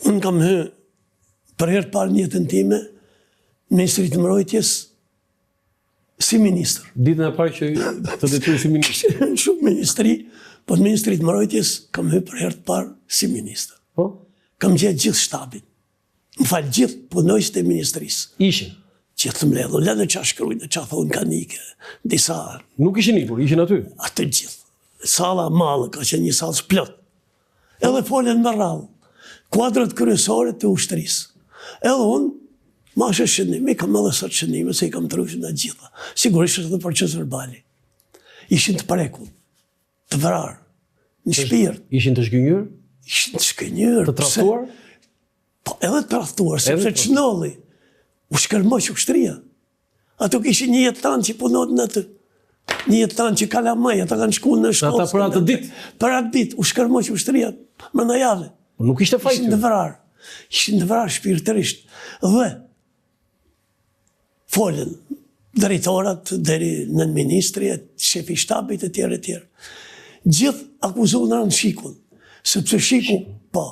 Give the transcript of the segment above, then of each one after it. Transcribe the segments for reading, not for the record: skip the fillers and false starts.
Unë kam hyrë për herë të parë në jetën time në Ministrinë të Mbrojtjes si ministër. Ditën e parë që të detyroj si ministër. Shumë ministri, po në Ministrinë të Mbrojtjes kam hyrë për herë të parë si ministër. Po? Kam gjetë gjithë shtabin. Më falë, gjithë punojësit e ministrisë. Ishin. Gjithë të mbledhur, lënë qa shkrujnë, qa thonë kanike, disa... Nuk ishin ikur, ishin aty. Atë gjithë. Sala malë, ka qenë një salë plot. Edhe folen me rrallë. Kuadrat kryesore të ushtrisë. Edhe unë, ma shë shënimi, kam edhe sot shënime, se i kam të rrëshën në gjitha. Sigurisht edhe për qësër bali. Ishin të prekull, të vrarë, në shpirt. Ishin të shgënjur? Ishin të shgënjur. Të traftuar? Po, edhe të traftuar, sepse qënolli. U shkërmoq ushtria. Ato kishin një jetë tanë që punot në të. Një jetë tanë që kalamaj, ata kanë shku në shkollë. Ata për atë ditë? Për atë ditë, u shkërmoq ushtria më në javë. Nuk ishte fajtë. Ishin të vrarë shpirtërisht. Dhe folën drejtorat, deri në ministri, shefi shtabit e tjerë e tjerë. Gjithë akuzohen në shikun. Sepse shiku, po,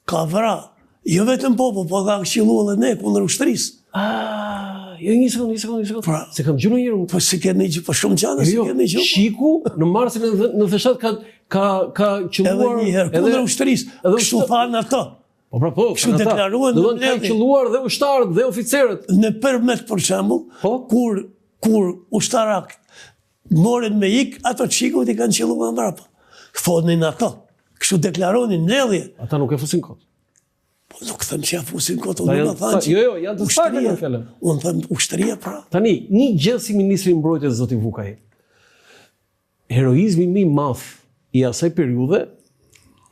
ka vrarë. Jo vetëm popo, po ka këshillu edhe ne kundër ushtrisë. Jo, një sekundë. Pra, se kam gjurë njërë. Po se keni gjë, po shumë gjana se keni gjë. Shiku në marsin në theshat ka qëlluar... Edhe njëherë, kundër ushtrisë, kështu thanë ato. Po pra po, kështu deklaruan në mbledhje. Ka qëlluar dhe ushtarët dhe oficerët. Në përmet, për shembull, kur ushtarak moren me ik, ato shikut i kanë qëlluar mbrapa. Thonin ato, kështu deklaronin mbledhje. Ata nuk e fusin kot. Po nuk thëmë që ja fusin kotë, unë në thanë që... Jo, janë të stake në fjallën. Unë thëmë ushtëria pra. Tani, një gjë si Ministri i Mbrojtjes zoti Vukaj. Heroizmi më i madh i asaj periudhe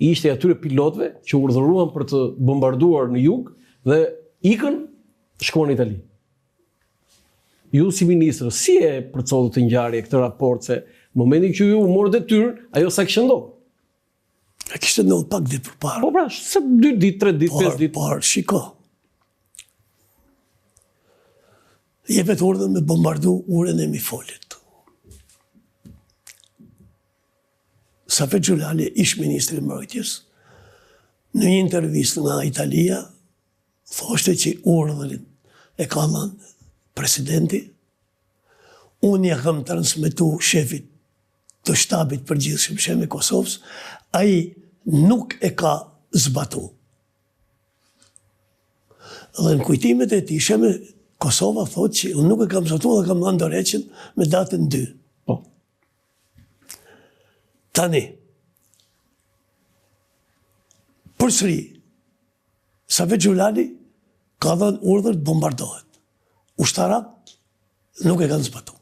ishte atyre pilotëve që urdhëruan për të bombarduar në jug dhe ikën shkuan në Itali. Ju si ministër, si e përcollët të ngjarje këtë raport se momentin që ju morët detyrën, ajo sa kishte ndodhur? E kishte ndodhur pak ditë përpara. Po pra, se 2 ditë, 3 ditë, 5 ditë. Por, shiko. Jepet urdhën me bombardu urën e Mifolit. Safet Gjulali, ish ministri i Mbrojtjes, në një intervistë nga Italia, thoshte që urdhën e ka dhënë presidenti, unë ja kam transmetu shefit të shtabit përgjithshëm shem e Kosovës, ai nuk e ka zbatu. Dhe në kujtimet e tij, shem e Kosova thotë që unë nuk e kam zbatu dhe kam dhënë dorëheqjen me datën 2. Po. Tani, përsëri, Safet Gjulali ka dhënë urdhër të bombardohet. Ushtarak nuk e kanë zbatu.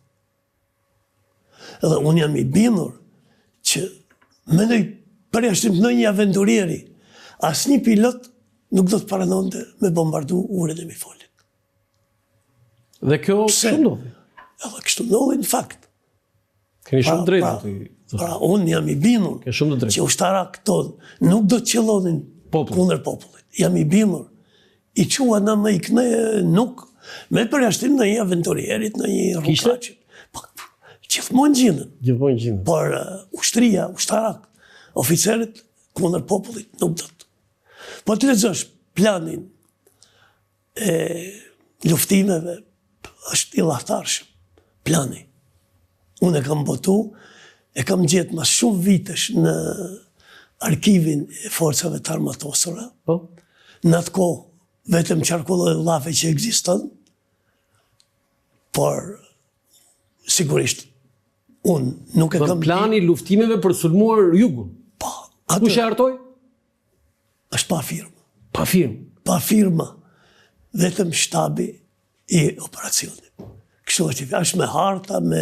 Edhe unë jam i bindur që mendoj përjashtim në një aventurieri, asnjë pilot nuk do të paranonte me bombardu urën e Mifolit. Dhe kjo kështu ndodhi? Edhe kështu ndodhi në fakt. Keni shumë drejtë aty. Pra, unë jam i bindur që ushtarak tonë nuk do të qellonin kundër popullit. Jam i bindur. I qua në më i këne nuk, me përjashtim në një aventurierit, në një rrugaqit. Gjithmonë gjinën. Por ushtria, ushtarak, oficerët kundër popullit nuk do të. Po të lexosh planin e luftimeve, është i llahtarshëm. Plani. Unë e kam botu, e kam gjetë mas shumë vitesh në arkivin e forcave të armatosura. Në atë kohë, vetëm qarkulloj llafe që ekziston, por sigurisht unë nuk e kam... Plani luftimeve për sulmuar jugun? Po. Kush e hartoi? Është pa firmë. Pa firmë? Pa firma. Vetëm shtabi i operacionit. Kështu është me harta, me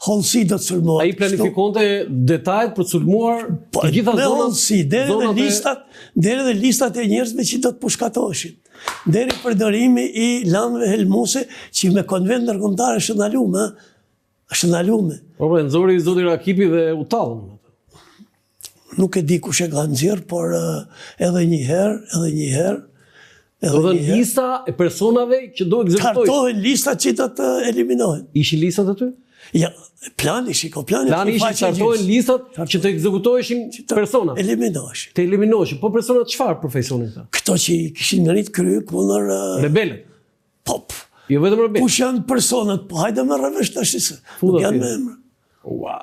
hollësi do të sulmuar. Ai planifikonte detajt për të sulmuar të gjitha zonat? Me hollësi, deri dhe listat e njerëzve që do të pushkatoheshin. Deri përdorimi i lanëve helmuse që me konvent ndërkombëtar është ndalume. Po, nxori zoti Rakipi dhe u tallën. Nuk e di kush e ka nxjerr, por edhe një herë Do të thënë lista e personave që do ekzekutojnë. Kartohen lista që do të eliminohen. Ishin listat aty? Ja, plani ishin kartohen listat që të ekzekutoheshin persona. Eliminoheshin. Të eliminoheshin. Po personat çfarë profesionin këta? Këto që kishin ngrit krye kundër rebelët. Po. Jo vetëm rebelët. Kush janë personat? Po hajde me rrevesh tash se. Janë me emër. Ua.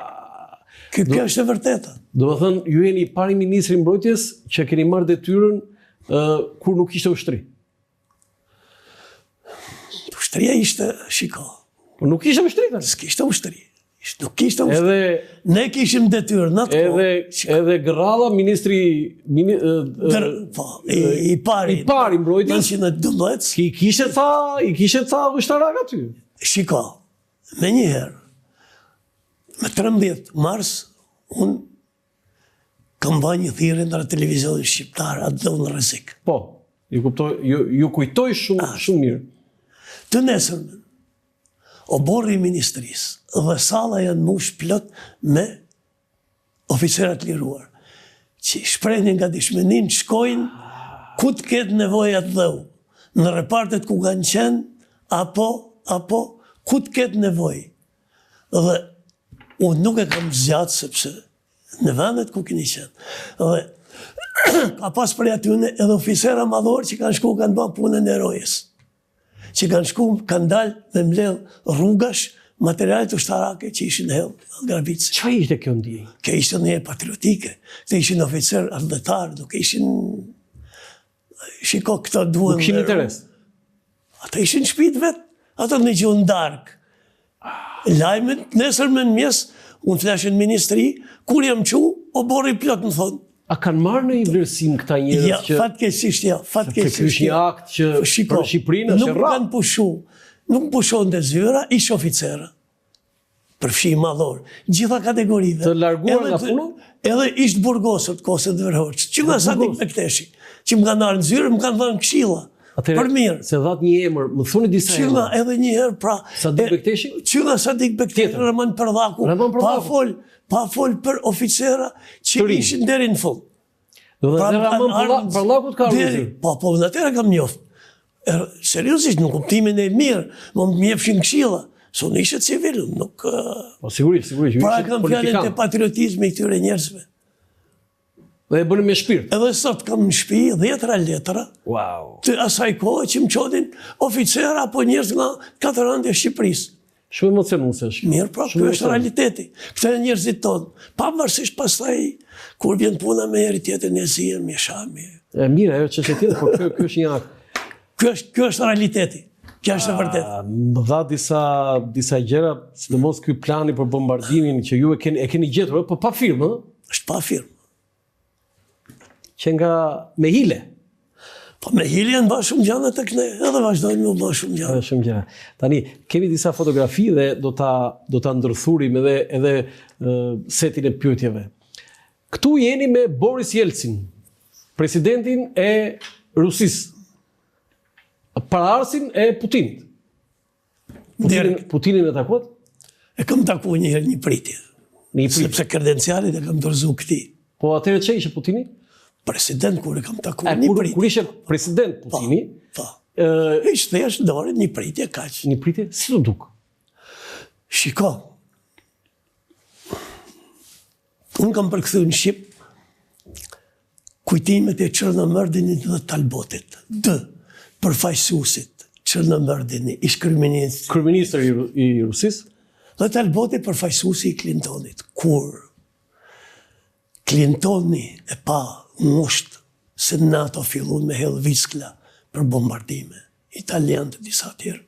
Kjo është e vërteta. Do të thënë, ju jeni pari ministri i mbrojtjes që keni marrë detyrën kur nuk ishte ushtri. Ushtria ishte, shiko. Po nuk ishte ushtri tani. S'kishte ushtri. Nuk kishte ushtri. Ne kishim detyrë në atë kohë. Edhe Gralla, ministri i pari mbrojtjes. 1912. I kishte ca ushtarak aty. Shiko, me njëherë, me 13 mars, unë kam bënë një thirrje ndër televizionin shqiptar atë dhe unë rrezik. Po, ju kujtoj shumë mirë. Të nesërmen, oborri i ministrisë dhe salla janë mbush plot me oficerat liruar, që shprehin nga dishmenin, shkojnë ku të ketë nevojë atë dheu, në repartet ku kanë qenë, apo ku të ketë nevojë. Dhe unë nuk e kam zgjatë sepse në vendet ku keni qenë. Dhe ka pas për atyne edhe oficera madhor që kanë shku kanë bërë punën e erojës. Që kanë shku, kanë dalë dhe mbledh rrugash, materialet ushtarake që ishin hellë në Grabice. Çfarë ishte kjo ndjenjë? Kjo ishte ndjenjë patriotike. Këto ishin oficer ardhëtar, nuk ishin... Shiko, këto duhen... Nuk ishin interes? Ata ishin shpit vetë, ata në gjuhën darkë. Lajmet, nesër me në mjes, unë flashin ministri, kur jam qu, o borri plot në thonë. A kanë marrë në i vlerësim këta njerëz që... Fatkesisht, ja. Kjo është një akt që për Shqipërinë është nuk kanë pushu. Nuk pushon dhe zyra, ish oficera. Përfshi madhor. Gjitha kategorive. Të larguar nga puna? Edhe ishtë burgosët, kosët dhe vërhoqë. Që nga Sadik Bekteshi, që më kanë arë në zyrë, më kanë dhënë këshilla. Për mirë. Se dhat një emër, më thuni disa emër. Që nga edhe një herë, pra... Sadik Bekteshi? Që nga Sadik Bekteshi, Raman Përdaku, pa fol për oficera që ishin deri në fund. Dhe Raman Përdaku të ka rrëzir? Po, në atyre kam njoftë. Seriosisht, në kuptimin e mirë, më mjefshin këshilla. So në ishe civil, nuk... Po, sigurisht, ju ishe politikan. Pra kam fjallet e patriotizmi i këtyre njerëzve. Dhe e bënë me shpirt. Edhe sot kam në shpi 10 letra. Wow. Të asaj kohë që më qodin oficera apo njerëz nga 4 ande e Shqipërisë. Shumë emocionuese është. Mirë, pra, kjo është realiteti. Këta e njerëzit tonë. Pavarësisht pastaj, kur vjen puna me njëri tjetër, njëzien, me shami. Mirë, ajo që tjetër, por kjo është një akt. Kjo është realiteti. Kjo është e vërtet. Më dha disa gjëra, sidomos ky plani për bombardimin që ju e keni gjetur, po pa firmë, ëh? Është pa firmë. Që nga me hile. Po me hile janë bërë shumë gjana të këne, edhe vazhdojnë me bërë shumë gjana. Shumë gjana. Tani, kemi disa fotografi dhe do ta ndërthurim edhe setin e pyetjeve. Këtu jeni me Boris Jelcin, presidentin e Rusisë. Paraarsin e Putinit. Putinin e takuat? E kam taku njëherë një pritje. Sepse kredencialit e kam dorëzu këti. Po atëherë që ishe Putini? President kur e kam taku një pritje. Kur ishe president Putini? Po. Ishte thjesht dorë një pritje kaq. Një pritje? Si të duk? Shiko. Unë kam përkthy në Shqip kujtimet e Çernomyrdinit dhe Talbotit. Përfaqësuesit Çernomyrdini, ish kryeministri i Rusisë, dhe Talboti përfaqësuesi i Clintonit. Kur Clintoni e pa ngusht se NATO fillon me hedh viskla për bombardime, italianë të disa tjerë.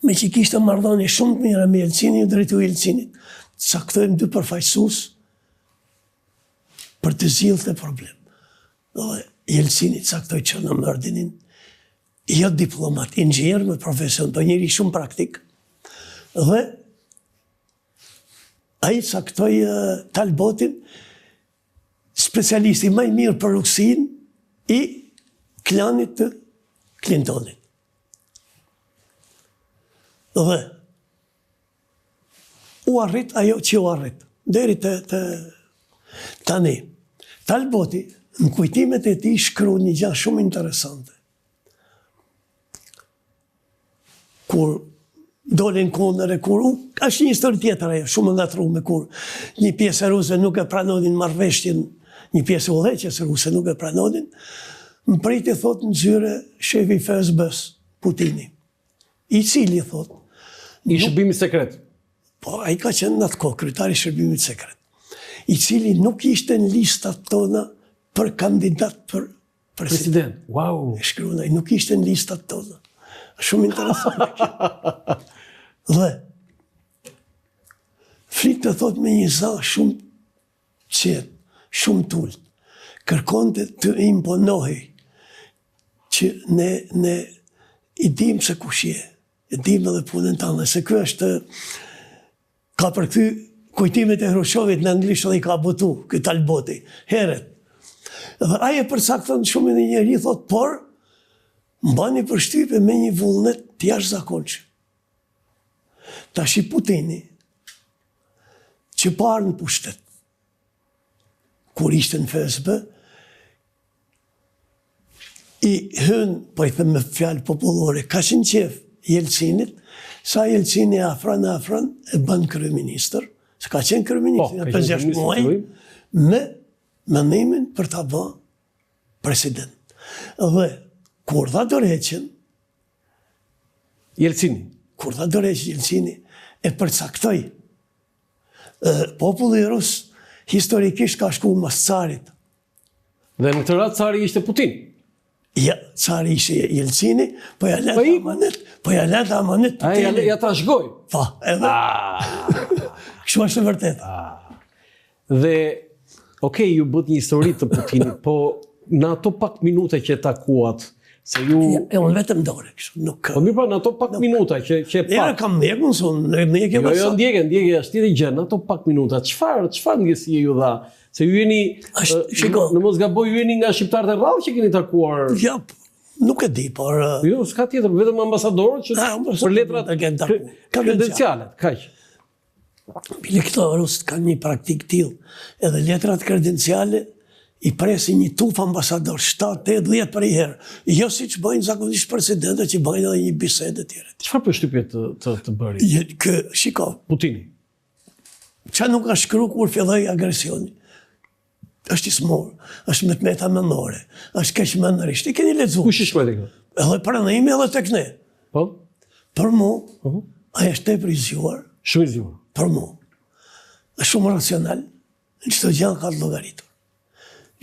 Me që kishte marrëdhënie shumë të mira me Jelcinin, drejtori i Jelcinit, caktojmë 2 përfaqësues për të zgjidhur problem. Dhe Jelcini caktoi Çernomyrdinin, jo diplomat, inxhinier me profesion, po njëri shumë praktik. Dhe ai caktoi Talbotin, specialisti më i mirë për Rusinë i klanit të Clintonit. Dhe u arrit ajo që u arrit. Deri të tani. Talboti, në kujtimet e tij shkru një gjë shumë interesante. Kur dolin kundër e kur, është një histori tjetër ajo, shumë ngatruar, kur një pjesë ruse nuk e pranonin marrëveshjen, një pjesë udhëheqës ruse nuk e pranonin, më priti thot në zyre shefi FSB-s, Putini, i cili thot... I shërbimit sekret. Po, a i ka qenë në atë kohë, kryetari i shërbimit sekret, i cili nuk ishte në listat tona për kandidat për president. Wow. E shkruaj, nuk ishte në listat tona. Shumë interesant kjo. Dhe, flitë të thot me një za shumë qetë, shumë tullë, kërkonte të imponohi që ne i dim se kush je, i dim edhe punën tonë, se kjo është, ka përkthy kujtimet e Hrushovit në anglisht dhe i ka botu, këtë Talboti, heret. Dhe aje përcakton shumë në njeri, thot, por, mbani përshtypje me një vullnet të jashtëzakonshëm. Tash i Putini, që parë në pushtet, kur ishte në FSB, i hën, po i thëmë me fjalë popullore, ka qenë qef Jelcinit, sa Jelcini afran e bën kryeministër, se ka qenë kryeministër në 5-6 muaj, me mendimin për ta bën president. Dhe kur dha dorëheqjen Jelcini, e përcaktoi populli rus historikisht ka shkuar mas carit. Dhe në këtë rast cari ishte Putin. Ja, cari ishte Jelcini, po ja leta amanet Putini. Ja ta shgoj. Po, edhe. Kështu është e vërtet. Dhe, okej, ju bët një histori të Putinit, po në ato pak minute që takuat, se ju... Unë vetëm dore, kështu, nuk... Po mirë pra, në ato pak minuta që pak... Ja, kam ndjekë, në ke pasat. Jo, ndjekë, ashtë tjeri gjë, në ato pak minuta, qëfar ndjesie ju dha? Se ju jeni, në mos gaboj, ju jeni nga shqiptarët e rrallë që keni takuar... Ja, nuk e di, por... Jo, s'ka tjetër, vetëm ambasadorët që për letrat kredencialet, kaq. Bile këto rusët kanë një praktik tillë, edhe letrat kredenciale i presin një tuf ambasador, 7-8-10 për i herë. Jo si që bëjnë zakonisht presidentët që bëjnë edhe një bisede tjere. Çfarë përshtypje të bëri? Shiko. Putini. Qa nuk ka shkru kur filloi agresioni? Është i smur, është me të meta mendore, është keqmendërisht. I keni lexuar. Kush i shkruaj tek kjo? Edhe pranimi edhe tek ne. Po? Për mu, ai është tepër i zgjuar. Shumë i zgjuar. Për mu. Është shumë racional. Çdo gjë ka të llogaritur.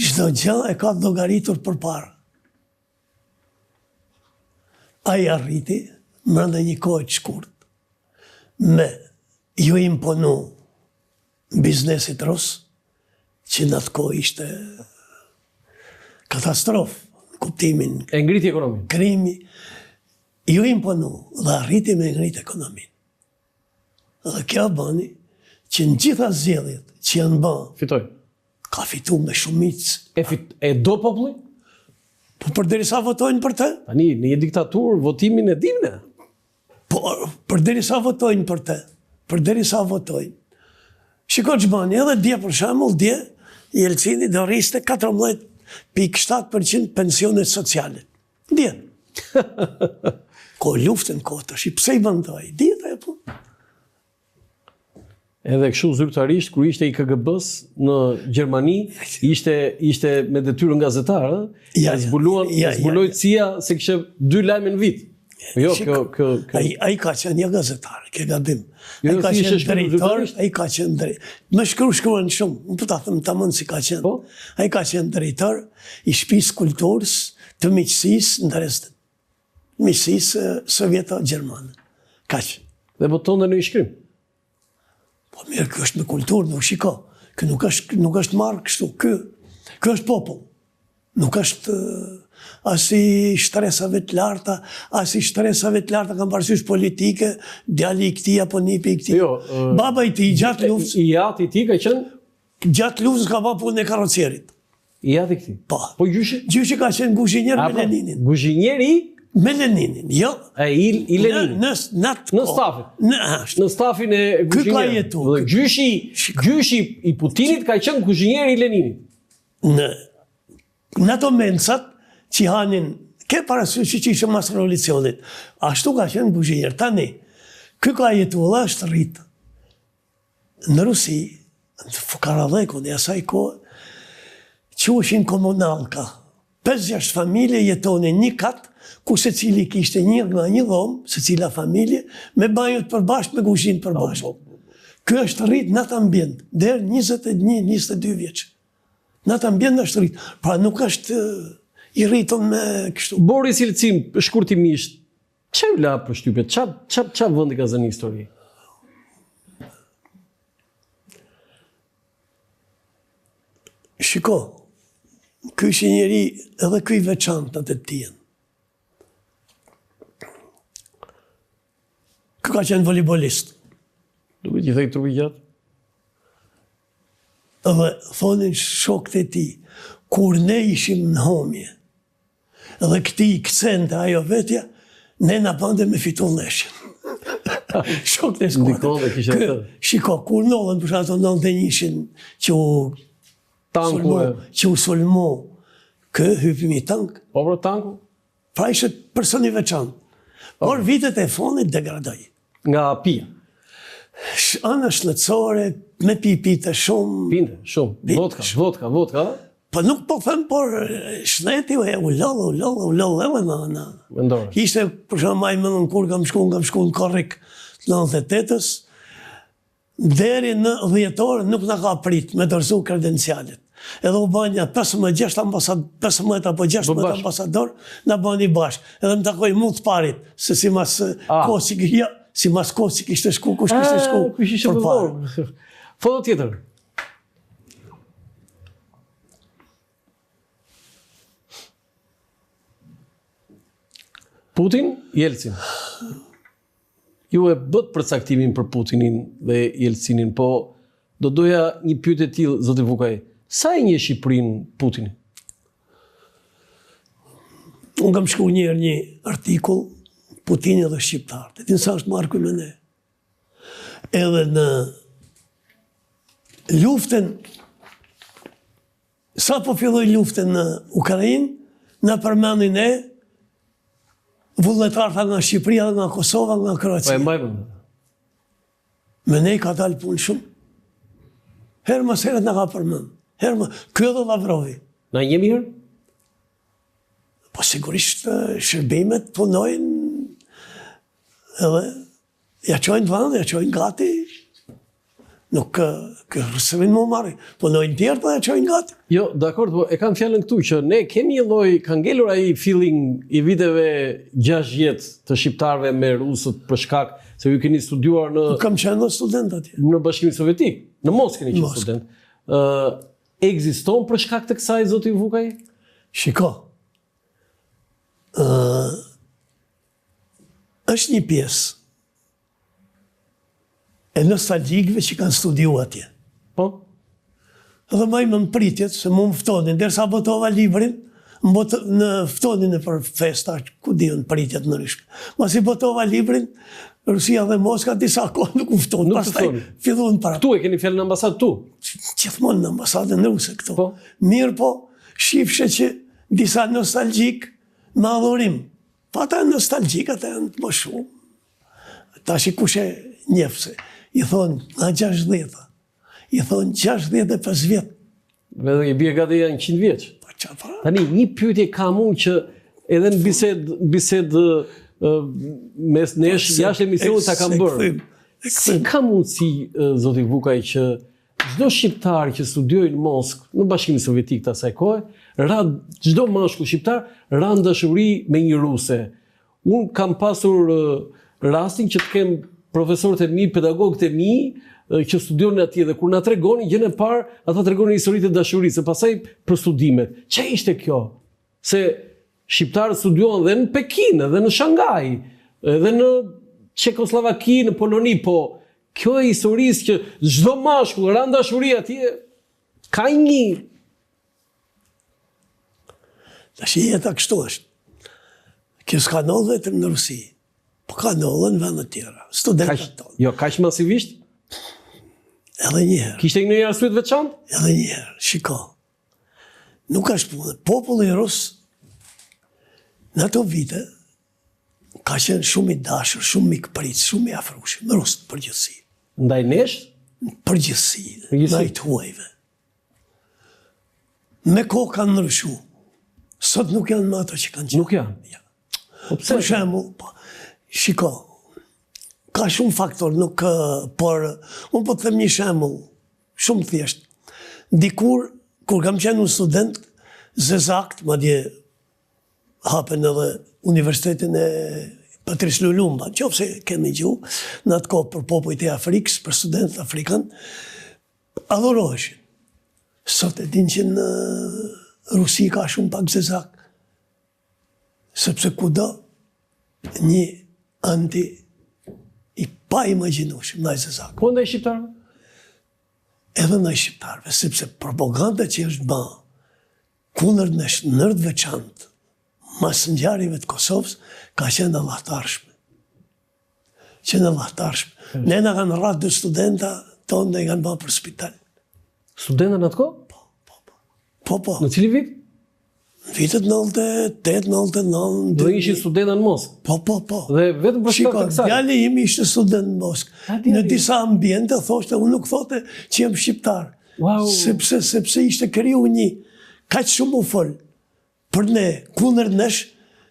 Çdo gjë e ka të llogaritur përpara. Ai arriti brenda një kohë të shkurtë me ju imponu biznesit rus, që në atë kohë ishte katastrofë, në kuptimin... E ngriti ekonomin. Krimi, ju imponu dhe arriti me ngrit ekonomin. Dhe kjo bëni që në gjitha zgjedhjet që janë bënë... Fitoj. Ka fitu me shumicë. E do populli? Po përderisa votojnë për të? Tani, në një diktaturë, votimin e dimne. Po përderisa votojnë për të. Përderisa votojnë. Shiko që bëni, edhe dje për shembull, dje, Jelcini do rriste 14.7% pensionet sociale. Dje. Ko luftën tash, pse i bën të ai? Dje ta e po. Edhe kështu zyrtarisht, kur ishte i KGB-s në Gjermani, ishte me detyrën gazetar, zbuloi CIA se kishte 2 lajme në vit. Jo, ai ka qenë një gazetar, ke gabim. Ai ka qenë drejtor, ai ka qenë drejtor. Më shkruan shumë, nuk po ta them tamam si ka qenë. Ai ka qenë drejtor i shtëpisë kulturës të miqësisë në Dresden. Miqësisë sovjeto-gjermane. Kaq. Dhe botonte në shkrim. Po mirë, kjo është me kulturë, nuk shiko. Kjo nuk është marrë kështu. Kjo është popull. Nuk është as i shtresave të larta, kam parasysh politike, djali i këtij apo nipi i këtij. Baba i tij gjatë luftës. I jati i tij ka qenë gjatë luftës ka bërë punën e karrocierit. I jati i këtij. Po gjyshi? Gjyshi ka qenë guzhinjer me Leninin. Guzhinjeri me Leninin, jo. I Leninin. Në stafin. Në stafin e guzhinjerit. Gjyshi i Putinit ka qenë guzhinjeri i Leninit. në ato mencat që hanin, ke parasysh që ishë mas revolucionit, ashtu ka qenë Buzhinjer. Tani, ky ka jetuar është rritë në Rusi, në Fukaradhekun e asaj kohë, që ushin komunalka. 5-6 familje jetonin një katë, ku se cili kishte një dhomë, se cila familje, me banjot përbashkë, me kuzhinë përbashkë. Kjo është rritë në atë ambjent, dherë 21-22 vjeqë. Në atë ambjent është rritë. Pra nuk është i rritën me kështu. Boris Jelcin, shkurtimisht, që u la për shtypjet? Qa vëndi ka zënë histori? Shiko, ky është njeri edhe ky veçantë në të tjenë. Ky ka qenë volejbolist. Duke që thej trupi gjatë? Edhe thonin shokët e ti, kur ne ishim në homje, edhe këti i këcente ajo vetja, ne në bande me fitu neshën. Shokët e skuadrë. Shiko, kur nëllën, për shato nëllën dhe njëshin që u sulmo, kë hypimi tank. Po për tanku? Pra ishte personi veçanë. Por vitet e fonit degradoj. Nga pia? Anë shletësore, me pipite shumë. Pinte, shumë. Vodka. Po nuk po them, por shleti u lallë, edhe ishte, për shumë maj më në kur kam shku në korrik 98-ës, deri në 10 orë nuk në ka prit me dërzu kredencialit. Edhe u banja 15 apo 16 ambasador, në bani bashkë. Edhe më takoj mund të parit, se si mas Kosik ishte shku, kush kishte shku. Për parë. Foto tjetër. Putin, Jelcin. Ju e bët përcaktimin për Putinin dhe Jelcinin, po do doja një pyetje e tillë, zoti Vukaj. Sa e njeh Shqipërinë Putini? Unë kam shkruar një artikull Putini dhe Shqiptarët. E din sa është marku me ne. Edhe në luftën, sa po filloi luftën në Ukrainë, në përmendin e vullnetarët nga Shqipëria dhe nga Kosova, nga Kroacia. Po e mbajmë. Me ne ka dalë punë shumë. Herë mas herët nga ka përmend. Kjo dhe Lavrovi. Na një mirë? Po sigurisht shërbimet punojnë edhe ja qojnë vëndë, ja qojnë gati. Nuk rësërin më marri. Punojnë tjertë dhe ja qojnë gati. Jo, dakord, po e kam fjallën këtu që ne kemi një lloj, ka ngelur ai feeling i viteve 60 të shqiptarëve me rusët për shkak se ju keni studiuar në... Kam qenë student atje. Në Bashkimin Sovjetik. Në Moskë keni qenë student. Ekziston për shkak të kësaj, zoti Vukaj? Shiko. Është një pjesë e nostalgjikëve që kanë studiu atje. Po? Edhe më më pritjet, se mu më ftonin, derisa botova librin, në ftonin e për festa, ku diën pritjet në rishkë. Mas i botova librin, Rusia dhe Moska, disa kohë nuk u ftonin. Nuk të ftonin? Fillon para. Tu e keni fjallë në ambasadë tu? Gjithmonë në ambasadën ruse këto. Po? Mirë po, shifshe që disa nostalgjik me adhurim. Pa ta nostalgjik, ata janë të më shumë. Ta shi kushe njefse. I thonë nga 60, i thonë 65 vjetë. Dhe i bje gati janë 100 vjeqë. Tani, një pyetje kam unë që edhe në bised mes nesh, jashtë emisionit ta kam bërë. Si ka mundësi, zoti Vukaj, që çdo shqiptar që studioi në Moskë, në Bashkimin Sovjetik të asaj kohe, çdo mashkull shqiptar ra në dashuri me një ruse. Unë kam pasur rastin që të kem profesorët e mi, pedagogët e mi, që studionin atje dhe kur na tregoni gjën e parë, ata tregonin historitë e dashurisë, pastaj për studimet. Ç'a ishte kjo? Se shqiptarët studiuan dhe në Pekin, edhe në Shangaj, edhe në Çekoslovaki, në Poloni, po kjo e historisë që çdo mashkull ra dashuri atje ka një. Tash jeta kështu është. Kjo s'ka ndodhur vetëm në Rusi, po ka ndodhur në vende të tjera. Studentët tonë. Jo, kaq masivisht? Edhe njëherë. Kishte një arsye të veçantë? Edhe njëherë, shiko. Nuk është punë. Populli rus në ato vite ka qenë shumë i dashur, shumë i këprit, shumë i afrushëm, në Rusë përgjithësi. Ndaj nesh? Përgjithësi, ndaj të huajve. Me kohë kanë ndryshu. Sot nuk janë më ato që kanë qenë. Nuk janë? Ja. Për shembull, shiko, ka shumë faktor, nuk, por unë po të them një shembull, shumë thjesht. Dikur, kur kam qenë unë student, zezakt, madje hapen edhe Universitetin e Patrice Lumumba, qofse kemi gjuhë, në atë kohë për popujt e Afrikës, për studentët afrikan, adhuroheshin. Sot e din që në Rusi ka shumë pak zezak, sepse kudo një anti i pa imagjinueshëm ndaj zezak. Po ndaj shqiptarëve? Edhe ndaj shqiptarëve, sepse propaganda që është bërë kundër nërtë veçantë, mas ngjarjeve të Kosovës, ka qenë allahtarshme. Ne na kanë rratë 2 studenta tonë dhe i kanë bërë për spital. Studenta në atë kohë? Po. Në cili vit? Në vitet 98, 99... Do ishin studenta në Moskë? Po. Dhe vetëm për shkak të kësaj? Djali im ishte student në Moskë. Në disa ambiente thoshte, unë nuk thote që jem shqiptar. Wow. Sepse ishte kriju një, kaq shumë u fol për ne, kundër nesh,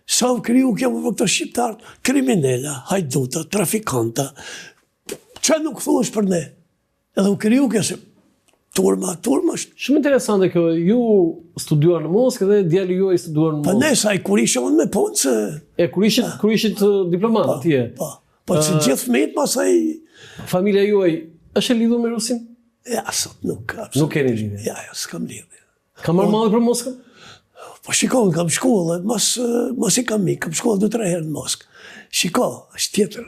sa u kriju kjo për këto shqiptar, kriminella, hajduta, trafikanta, që nuk thuash për ne. Edhe u kriju kjo se turma është. Shumë interesante kjo, ju studuar në Moskë dhe djali juaj studuar në Moskë. Pa ne, sa i kur ishe unë me punë se... Kur ishit diplomat atje? Po që gjithë fëmijët masaj... Familja juaj është e lidhur me Rusin? Ja, sot nuk. Nuk keni lidhje? Ja, s'kam lidhje. Ka marrë madhe për Moskën? Po shiko, kam shkollë, mos i kam mikë, kam shkollë 2-3 herë në Moskë. Shiko, është tjetër.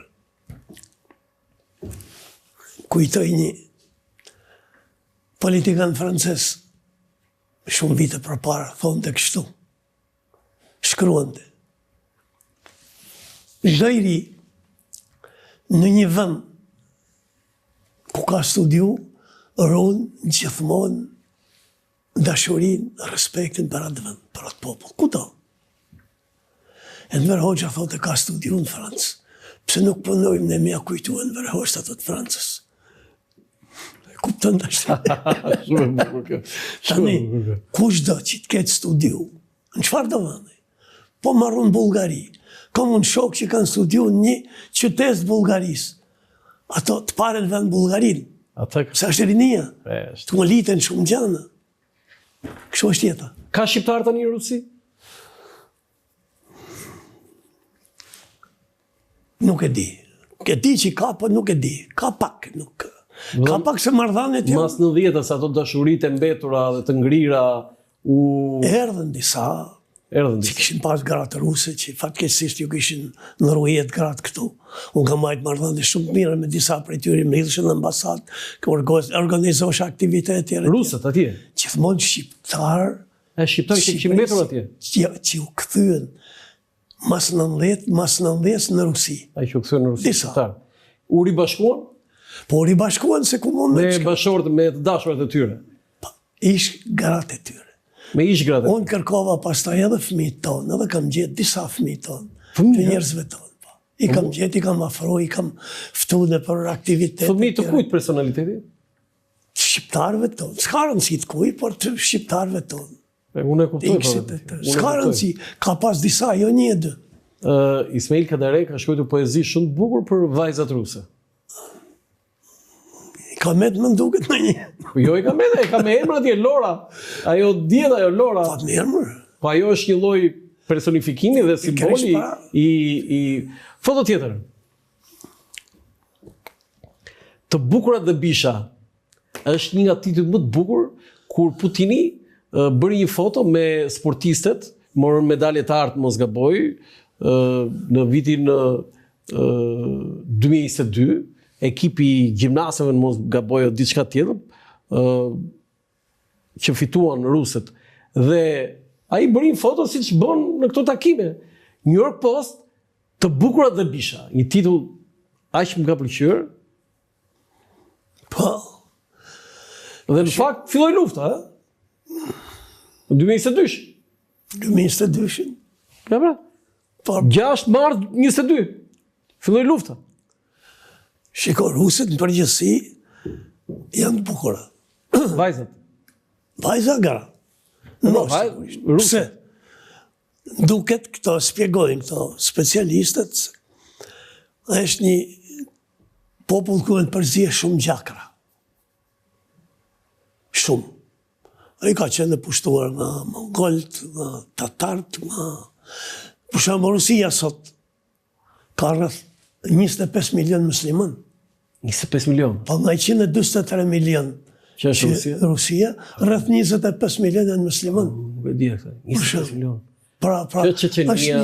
Kujtoj një politikan francez, shumë vite përpara, thonë të kështu. Shkruante. Çdo i ri në një vend ku ka studiu, rronë gjithmonë dashurin, respektin për atë vend, për atë popull. Kudo? Enver Hoxha thotë ka studiu në Francë. Pse nuk punojmë ne mja kujtu Enver Hoxha të Francës? Kuptën të ashtë. Tani, kush do që të ketë studiu? Në qëfar do vëndë? Po marru në Bulgari. Kam unë shok që kanë studiu një qytet të Bulgarisë. Ato të pare në vend Bulgarinë. Se është rinia. Të më liten shumë gjana. Kështu është jeta. Ka shqiptarë tani në Rusi? Nuk e di. E di që ka, po nuk e di. Ka pak, nuk. Ka pak se marrëdhëniet janë. Mas 90-s ato dashuritë e mbetura dhe të ngrira erdhën disa. Që kishin pas gratë ruse, që fatkeqësisht ju kishin ndërrujet gratë këtu. Unë kam marrë marrëdhënie shumë mira me disa prej tyre, me hidhëshën në ambasadë, organizosh aktivitete. Rusët atje? Gjithmonë shqiptar. Shqiptar që kishin mbetur atje? Që u kthyen mas 90 në Rusi. Ai që u kthyen në Rusi shqiptar. U ribashkuan? Po ribashkuan se ku mund me bashortë, me të dashurat e tyre. Ish gratë e tyre. Me ish gratë. Unë kërkova pastaj edhe fëmijët tonë, edhe kam gjetë disa fëmijë tonë, të njerëzve tonë. I kam gjetë, i kam afro, i kam ftuar për aktivitete. Fëmijë të kujt personaliteti? Shqiptarëve tonë. S'ka rëndësi të kujt, por të shqiptarëve tonë. Unë e kuptoj. S'ka rëndësi, ka pas disa, jo 1-2. Ismail Kadare ka shkruar poezi shumë të bukur për vajzat ruse. Ka me të më nduket në një. Jo, i ka me emër atje, Lora. Ajo djetë, ajo Lora. Pa të me emër. Po ajo është një lloj personifikimi dhe simboli i foto tjetër. Të bukurat dhe bisha është një nga titujt më të bukur kur Putini bëri një foto me sportistet, morën medalje të artë mos gaboj, në vitin 2022, ekipi gjimnaseve në mos gabojë diçka tjetër, që fituan rusët. Dhe ai bëri një foto si që bën në këto takime. New York Post, të bukurat dhe bisha. Një titull aq më ka pëlqyer. Po. Dhe në fakt filloi lufta, Në 2022. 2022. Ja pra. 6 mart 22. Filloi lufta. Shiko, rusët në përgjithësi janë të bukura. Vajzat. Vajza gara. Pse? Duket këto spjegojnë këto specialistët, është një popull ku në përzije shumë gjakra. Shumë. Ai ka qenë pushtuar nga mongolët, nga tatarët, nga... Për shembull, Rusia sot ka rreth 25 milion musliman. 25 milion? Po nga 143 milion që është Rusia, rreth 25 milion janë musliman. Nuk e di këtë. 25 milion. Pra, Çeçenia.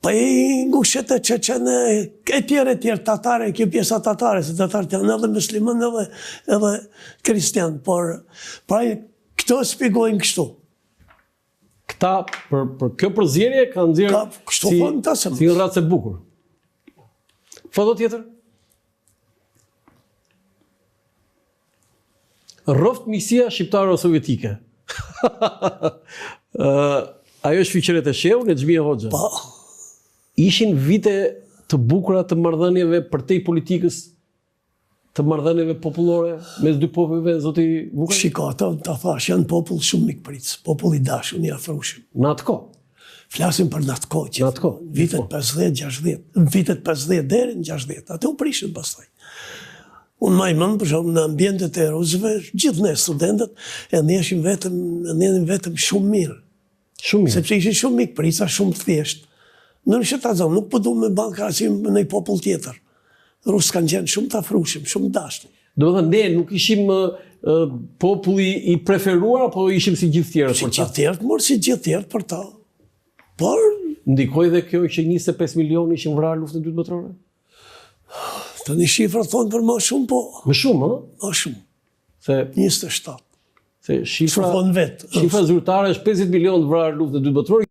Pa i ngushet e Çeçene, e tjerë, tatare, kjo pjesa tatare, se tatarët janë edhe musliman edhe kristian, por pra këto shpjegojnë kështu. Këta, për kjo përzierje, kanë nxjerrë si një racë e bukur. Foto tjetër? Rroft misia shqiptaro-sovjetike. Ajo është fyqëret e shehun e Xhmia Hoxha. Po. Ishin vite të bukura të marrëdhënieve përtej politikës, të marrëdhënieve popullore mes dy popujve, zoti Vukaj? Shiko, ato ta thash, janë popull shumë mikpritës, popull i dashur, i afrushëm. Në atë kohë. Flasim për në atë kohë. Në atë kohë. Vitet 50-60, vitet 50 deri në 60. Atë u prishën pastaj. Unë ma i mëndë, për shumë, në ambientet e rusëve, gjithë ne studentët, e ndjeshim vetëm shumë mirë. Shumë mirë. Sepse ishin shumë mikprisa, shumë të thjeshtë. Në në shëta zonë, nuk përdu me banë krasim në i popull tjetër. Rusë kanë qenë shumë të afrushim, shumë dashni. Do të thënë, ne nuk ishim populli i preferuar, apo ishim si gjithë tjerët për ta? Si gjithë tjerët, mërë si gjithë tjerët për ta. Por... Ndikoj dhe kjo që 25 milion ishin vrarë luftën e dytë botërore? Të një shifra thonë për ma shumë, po... Më shumë, ha? Ma shumë. Se... 27. Se shifra zyrtare është 50 milion vrarë luftën e dytë botërore.